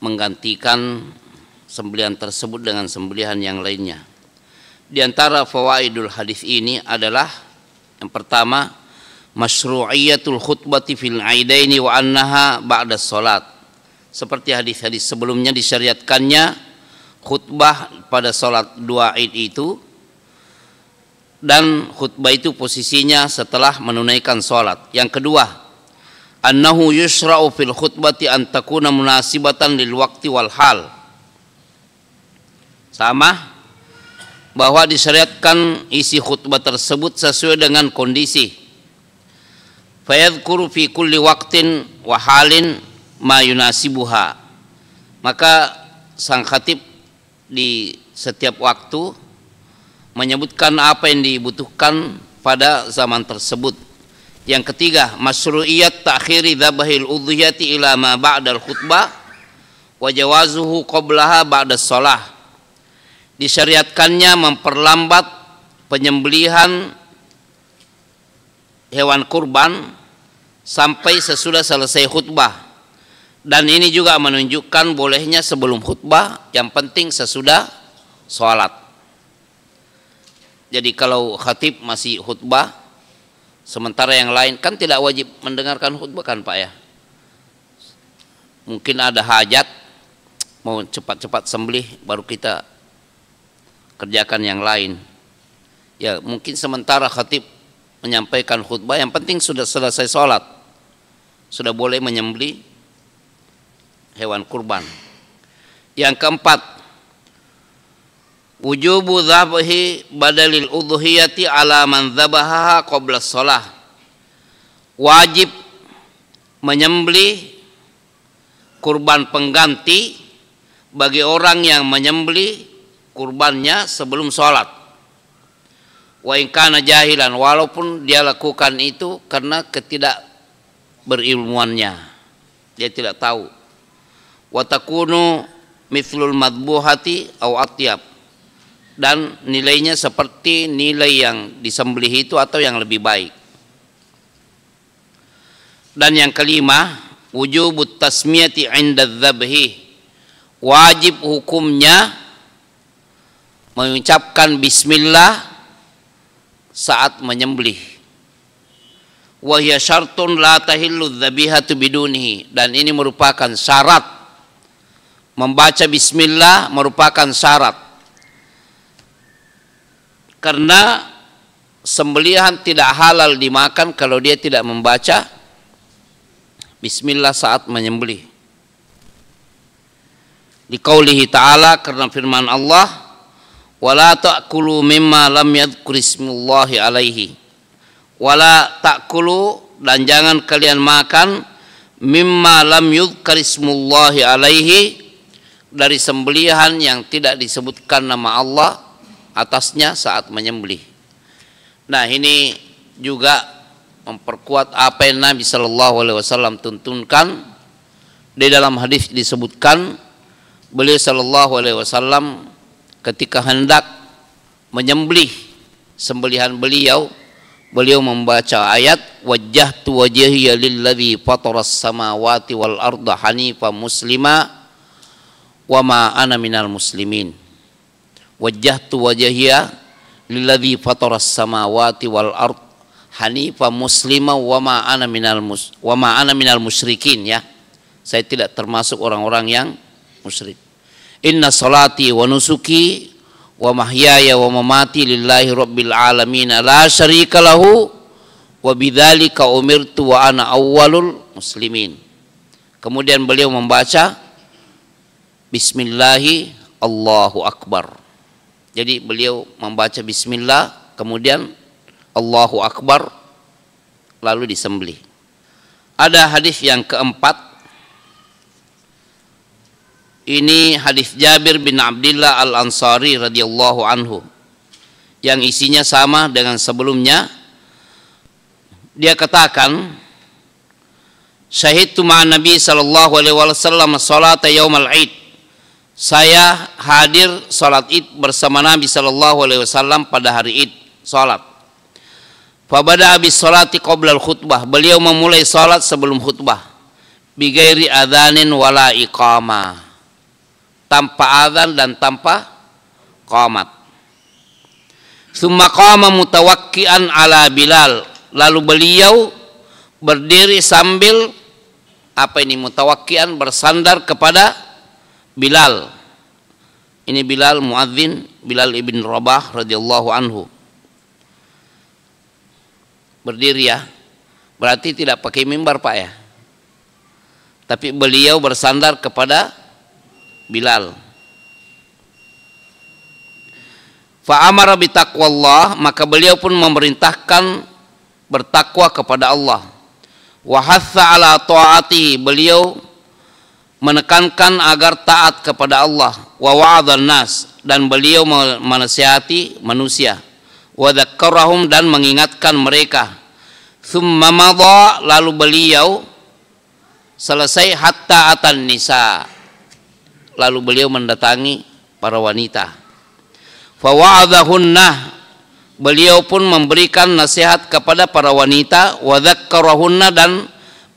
menggantikan sembelihan tersebut dengan sembelihan yang lainnya. Di antara fawaidul hadis ini adalah yang pertama, masyru'iyatul khutbati fil aidaini wa annaha ba'da salat. Seperti hadis-hadis sebelumnya disyariatkannya khutbah pada salat dua Id itu, dan khutbah itu posisinya setelah menunaikan salat. Yang kedua, annahu yusra'u fil khutbati an takuna munasibatan lil waqti wal hal. Sama, bahwa disyariatkan isi khutbah tersebut sesuai dengan kondisi. Fayadhkuru fi kulli waqtin wa halin ma yunasibuha. Maka sang khatib di setiap waktu menyebutkan apa yang dibutuhkan pada zaman tersebut. Yang ketiga, masyru'iyat ta'khiri dzabhil udhiyati ila ma ba'dal khutbah wa jawazuhu qablaha ba'da shalah. Disyariatkannya memperlambat penyembelihan hewan kurban sampai sesudah selesai khutbah, dan ini juga menunjukkan bolehnya sebelum khutbah, yang penting sesudah sholat. Jadi kalau khatib masih khutbah sementara yang lain kan tidak wajib mendengarkan khutbah kan Pak ya, mungkin ada hajat mau cepat-cepat sembelih baru kita kerjakan yang lain. Ya mungkin sementara khatib menyampaikan khutbah, yang penting sudah selesai sholat, sudah boleh menyembelih hewan kurban. Yang keempat, wujubu dzabhi badalil udhiyati ala man dzabahaha qabla shalah. Wajib menyembelih kurban pengganti bagi orang yang menyembelih kurbannya sebelum sholat. Wa in kana jahilan, walaupun dia lakukan itu karena ketidakberilmuannya, dia tidak tahu. Wa takunu mithlul madbuhati aw atyab, dan nilainya seperti nilai yang disembelih itu atau yang lebih baik. Dan yang kelima, wujubut tasmiyati 'inda dzabhi. Wajib hukumnya mengucapkan bismillah saat menyembelih. Wa hiya syartun la tahillu dzabihatu bidunihi, dan ini merupakan syarat. Membaca bismillah merupakan syarat, karena sembelihan tidak halal dimakan kalau dia tidak membaca bismillah saat menyembelih. Di qaulihi ta'ala, karena firman Allah, wala ta'kulu mimma lam yadhkur ismullahi alaihi. Wala ta'kulu, dan jangan kalian makan mimma lam yudhkar ismullahi alaihi, dari sembelihan yang tidak disebutkan nama Allah atasnya saat menyembelih. Nah ini juga memperkuat apa yang Nabi Shallallahu Alaihi Wasallam tuntunkan. Di dalam hadis disebutkan beliau Shallallahu Alaihi Wasallam ketika hendak menyembelih sembelihan beliau membaca ayat wajjahtu wajhiya lilladzi fataras samawati wal arda hanifa muslima wa ma ana minal muslimin. Wajjahtu wajhiya lilladzi fataras samawati wal arda hanifa muslima wa ma ana minal musyrikin, ya. Saya tidak termasuk orang-orang yang musyrik. Inna salati wa nusuki wa mahyaya wa mamati lillahi rabbil alamin la syarika lahu wa bidzalika umirtu wa ana awwalul muslimin. Kemudian beliau membaca bismillahi Allahu akbar. Jadi beliau membaca bismillah kemudian Allahu akbar lalu disembelih. Ada hadis yang keempat. Ini hadis Jabir bin Abdullah Al-Ansari radhiyallahu anhu, yang isinya sama dengan sebelumnya. Dia katakan, syahidtu ma'an Nabi sallallahu alaihi wasallam salat yaumal Id. Saya hadir salat Id bersama Nabi sallallahu alaihi wasallam pada hari Id, salat. Fa bada bis salati qabla al-khutbah. Beliau memulai salat sebelum khutbah. Bi ghairi adzanin wala iqamah. tanpa adzan dan tanpa qamat. Tsumma qama mutawakkian ala Bilal, lalu beliau berdiri sambil mutawakkian, bersandar kepada Bilal. Ini Bilal muadzin, Bilal ibn Rabah radhiyallahu anhu. Berdiri ya, berarti tidak pakai mimbar Pak ya, tapi beliau bersandar kepada Bilal. Fa amara bi taqwallah, maka beliau pun memerintahkan bertakwa kepada Allah. Wa hatha ala taati, beliau menekankan agar taat kepada Allah. Wa wa'adhan nas, dan beliau menasihati manusia. Wa dzakkarahum, dan mengingatkan mereka. Tsumma madha, lalu beliau selesai hatta atan nisa, lalu beliau mendatangi para wanita. Fa wa'adhahunna, beliau pun memberikan nasihat kepada para wanita. Wa dzakkarahunna, dan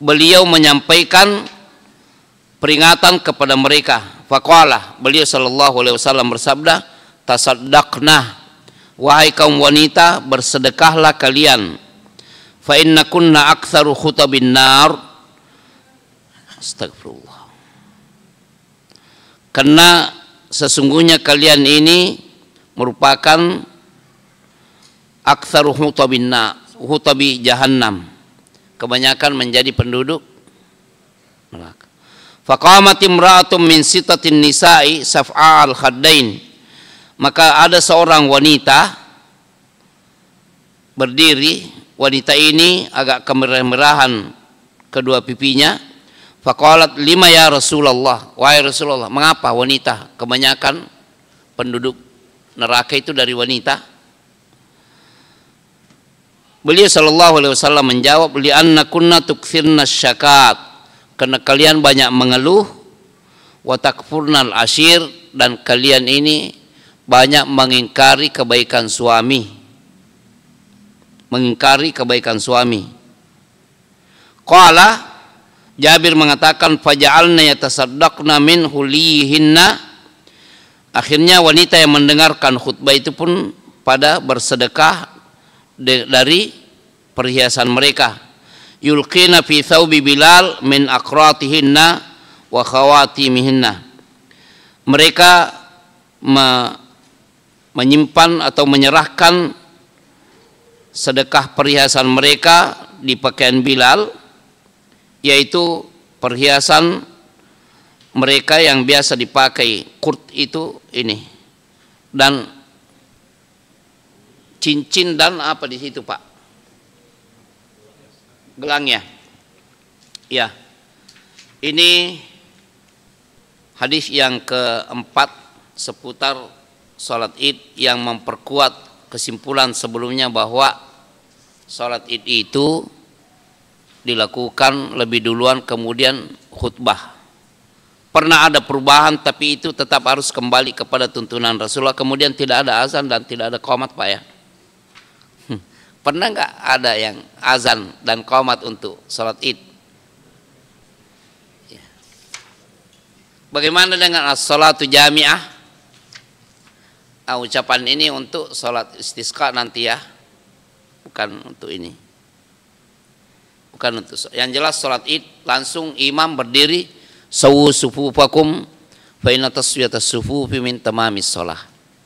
beliau menyampaikan peringatan kepada mereka. Faqala, beliau sallallahu alaihi wasallam bersabda, tasaddaqna, wahai kaum wanita, bersedekahlah kalian. Fa innakunna aktsaru khutabin nar. Astagfirullah. Karena sesungguhnya kalian ini merupakan aktsaru khutabin nar, khutabi jahannam, kebanyakan menjadi penduduk neraka. Faqamat imra'atun min sitatin nisa'i saf'a al-khaddain, maka ada seorang wanita berdiri. Wanita ini agak kemerah-merahan kedua pipinya. Faqalat lima ya Rasulullah, wahai Rasulullah, mengapa wanita? Kebanyakan penduduk neraka itu dari wanita. Beliau sallallahu alaihi wasallam menjawab, li anna kunna tukthirna syakat, karena kalian banyak mengeluh, wa takfurnal ashir, dan kalian ini banyak mengingkari kebaikan suami. Mengingkari kebaikan suami. Qala, Jabir mengatakan, faja'alna yatasaddaqna min hulihinna. Akhirnya wanita yang mendengarkan khutbah itu pun pada bersedekah dari perhiasan mereka. Yulqina fi thawbi Bilal min aqratihinna wa khawatimihinna. Mereka menyimpan atau menyerahkan sedekah perhiasan mereka di pakaian Bilal, yaitu perhiasan mereka yang biasa dipakai, kurt itu ini, dan cincin, dan apa di situ Pak? Gelangnya. Ya. Ini hadis yang keempat seputar salat Id yang memperkuat kesimpulan sebelumnya bahwa salat Id itu dilakukan lebih duluan kemudian khutbah. Pernah ada perubahan, tapi itu tetap harus kembali kepada tuntunan Rasulullah. Kemudian tidak ada azan dan tidak ada qomat Pak ya. Pernah nggak ada yang azan dan qomat untuk salat Id? Bagaimana dengan as-salatu jami'ah? Ucapan ini untuk salat istisqa nanti ya, bukan untuk ini, bukan untuk. Yang jelas salat Id langsung imam berdiri, sawu sufufakum fa inna taswiyatas sufufi min tamamis shalah.